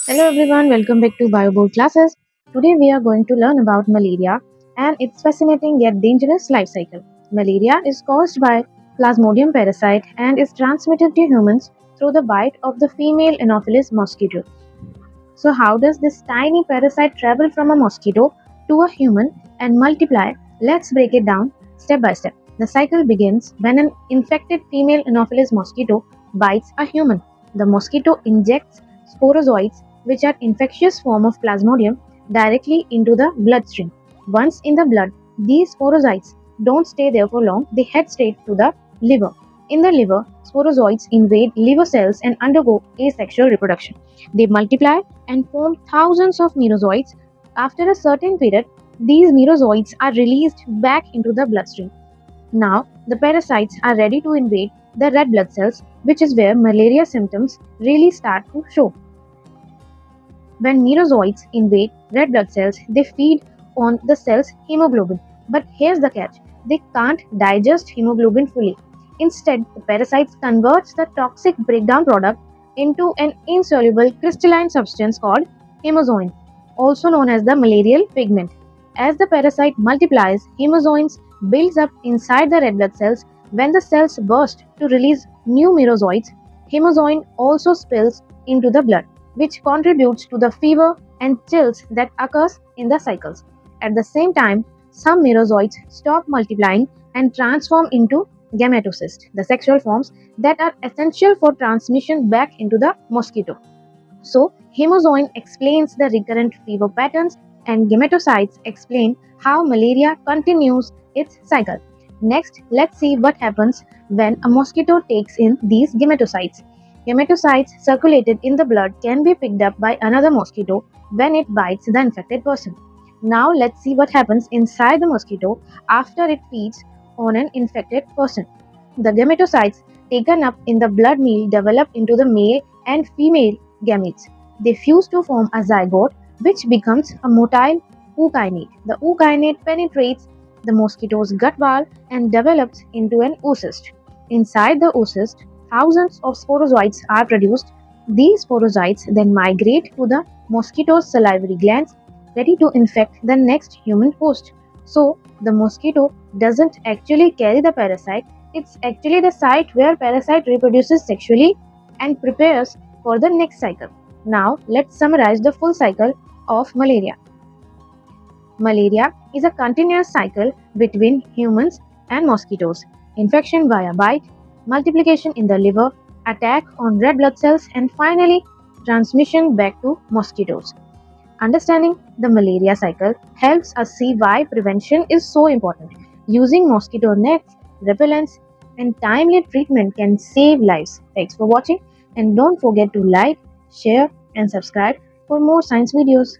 Hello everyone, welcome back to BioBoard classes. Today we are going to learn about malaria and its fascinating yet dangerous life cycle. Malaria is caused by Plasmodium parasite and is transmitted to humans through the bite of the female Anopheles mosquito. So how does this tiny parasite travel from a mosquito to a human and multiply? Let's break it down step by step. The cycle begins when an infected female Anopheles mosquito bites a human. The mosquito injects sporozoites, which are infectious form of Plasmodium, directly into the bloodstream. Once in the blood, these sporozoites don't stay there for long, they head straight to the liver. In the liver, sporozoites invade liver cells and undergo asexual reproduction. They multiply and form thousands of merozoites. After a certain period, these merozoites are released back into the bloodstream. Now, the parasites are ready to invade the red blood cells, which is where malaria symptoms really start to show. When merozoites invade red blood cells, they feed on the cell's hemoglobin. But here's the catch, they can't digest hemoglobin fully. Instead, the parasites converts the toxic breakdown product into an insoluble crystalline substance called hemozoin, also known as the malarial pigment. As the parasite multiplies, hemozoins builds up inside the red blood cells. When the cells burst to release new merozoites, hemozoin also spills into the blood, which contributes to the fever and chills that occurs in the cycles. At the same time, some merozoites stop multiplying and transform into gametocysts, the sexual forms that are essential for transmission back into the mosquito. So, hemozoin explains the recurrent fever patterns, and gametocytes explain how malaria continues its cycle. Next, let's see what happens when a mosquito takes in these gametocytes. Gametocytes circulated in the blood can be picked up by another mosquito when it bites the infected person. Now, let's see what happens inside the mosquito after it feeds on an infected person. The gametocytes taken up in the blood meal develop into the male and female gametes. They fuse to form a zygote, which becomes a motile ookinete. The ookinete penetrates the mosquito's gut wall and develops into an oocyst. Inside the oocyst, thousands of sporozoites are produced. These sporozoites then migrate to the mosquito's salivary glands, ready to infect the next human host. So, the mosquito doesn't actually carry the parasite, it's actually the site where parasite reproduces sexually and prepares for the next cycle. Now, let's summarize the full cycle of malaria. Malaria is a continuous cycle between humans and mosquitoes. Infection via bite, multiplication in the liver, attack on red blood cells, and finally, transmission back to mosquitoes. Understanding the malaria cycle helps us see why prevention is so important. Using mosquito nets, repellents, and timely treatment can save lives. Thanks for watching, and don't forget to like, share, and subscribe for more science videos.